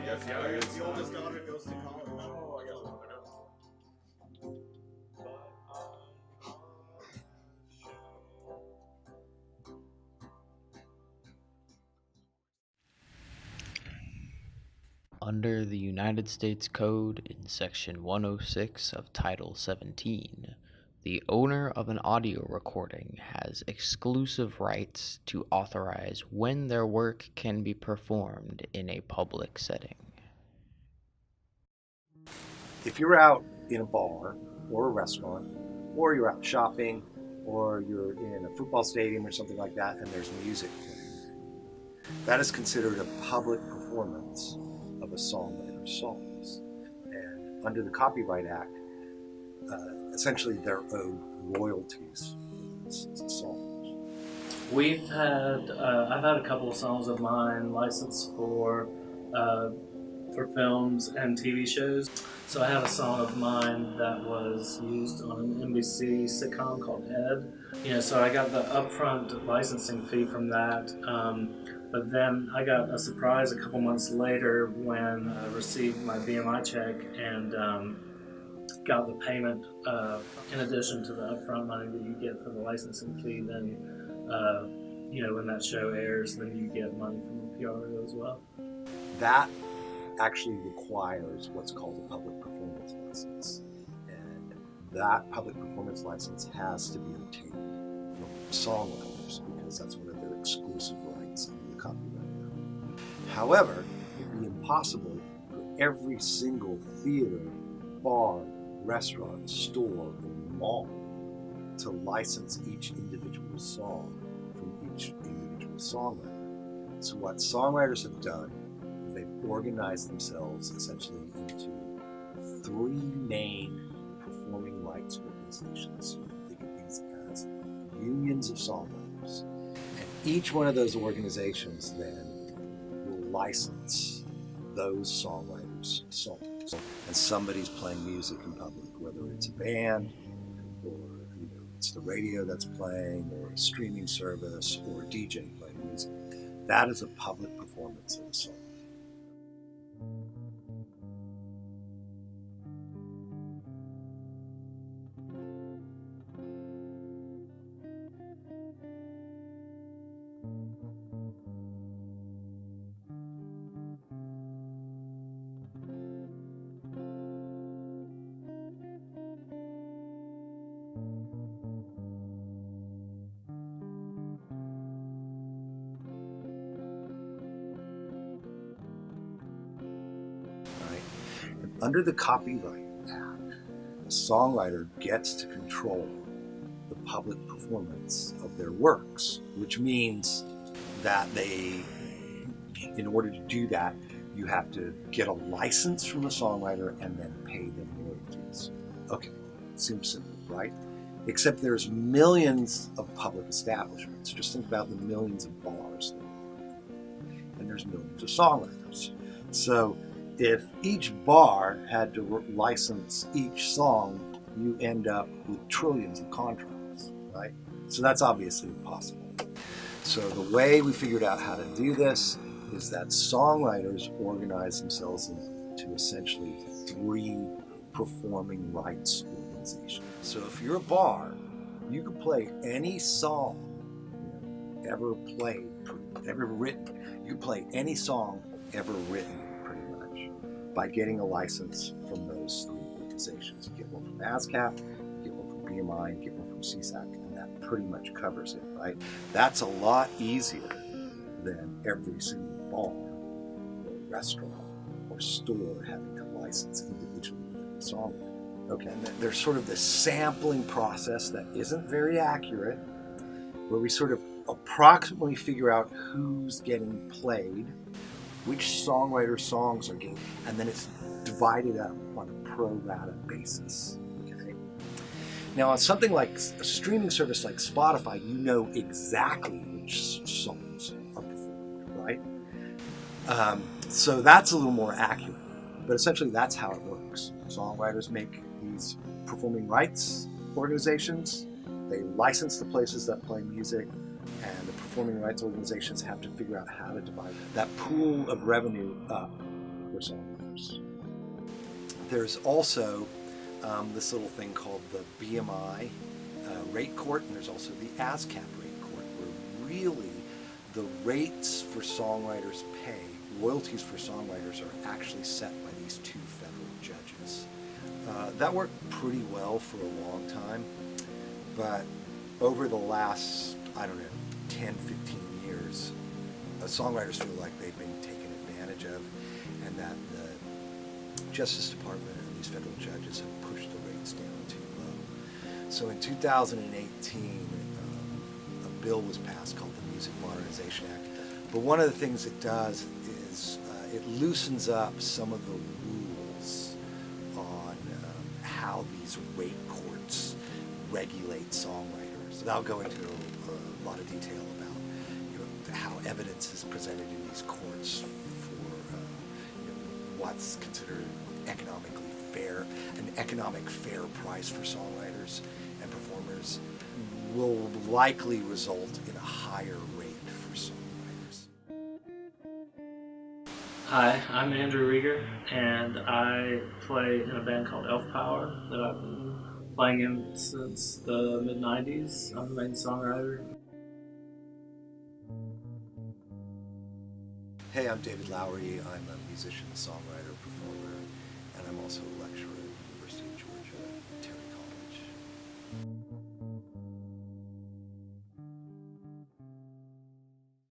guess, yeah, I guess. The oldest daughter goes to college. Oh, I gotta look it up. Under the United States Code in Section 106 of Title 17, the owner of an audio recording has exclusive rights to authorize when their work can be performed in a public setting. If you're out in a bar or a restaurant, or you're out shopping, or you're in a football stadium or something like that, and there's music playing, that is considered a public performance of a songwriter's songs. And under the Copyright Act, essentially they're owed royalties for songs. I've had a couple of songs of mine licensed for films and TV shows. So I have a song of mine that was used on an NBC sitcom called Ed. So I got the upfront licensing fee from that. But then I got a surprise a couple months later when I received my BMI check and got the payment in addition to the upfront money that you get for the licensing fee. Then, when that show airs, then you get money from the PRO as well. That actually requires what's called a public performance license. And that public performance license has to be obtained from songwriters because that's one of their exclusive rights under the Copyright Act. However, it'd be impossible for every single theater, bar, restaurant, store, or mall to license each individual song from each individual songwriter. So what songwriters have done, they've organized themselves essentially into 3 main performing rights organizations. You can think of these as unions of songwriters. And each one of those organizations then will license those songwriters' songs. And somebody's playing music in public, whether it's a band, or it's the radio that's playing, or a streaming service, or a DJ playing music. That is a public performance of a song. Under the Copyright Act, a songwriter gets to control the public performance of their works, which means that in order to do that, you have to get a license from the songwriter and then pay them royalties. Okay, seems simple, right? Except there's millions of public establishments. Just think about the millions of bars there are. And there's millions of songwriters. So if each bar had to license each song, you end up with trillions of contracts, right? So that's obviously impossible. So the way we figured out how to do this is that songwriters organize themselves into essentially 3 performing rights organizations. So if you're a bar, you can play any song ever played, ever written. You can play any song ever written, by getting a license from those 3 organizations. You get one from ASCAP, you get one from BMI, you get one from CSAC, and that pretty much covers it, right? That's a lot easier than every single bar, or restaurant, or store having to license individually with a songwriter. Okay, and there's sort of this sampling process that isn't very accurate, where we sort of approximately figure out who's getting played, which songwriter songs are getting, and then it's divided up on a pro rata basis. Okay. Now, on something like a streaming service like Spotify, you know exactly which songs are performed, right? So that's a little more accurate, but essentially that's how it works. Songwriters make these performing rights organizations. They license the places that play music, and the performing rights organizations have to figure out how to divide that pool of revenue up for for songwriters. There's also this little thing called the BMI rate court, and there's also the ASCAP rate court, where really the rates for songwriters pay, royalties for songwriters, are actually set by these two federal judges. That worked pretty well for a long time, but over the last, 10, 15 years, songwriters feel like they've been taken advantage of, and that the Justice Department and these federal judges have pushed the rates down too low. So in 2018, a bill was passed called the Music Modernization Act. But one of the things it does is it loosens up some of the rules on how these rate courts regulate songwriters. And I'll go into a lot of detail about how evidence is presented in these courts for what's considered economically fair. An economic fair price for songwriters and performers will likely result in a higher rate for songwriters. Hi, I'm Andrew Rieger, and I play in a band called Elf Power that I've been playing in since the mid-90s. I'm the main songwriter. Hey, I'm David Lowery. I'm a musician, songwriter, performer, and I'm also a lecturer at the University of Georgia, Terry College.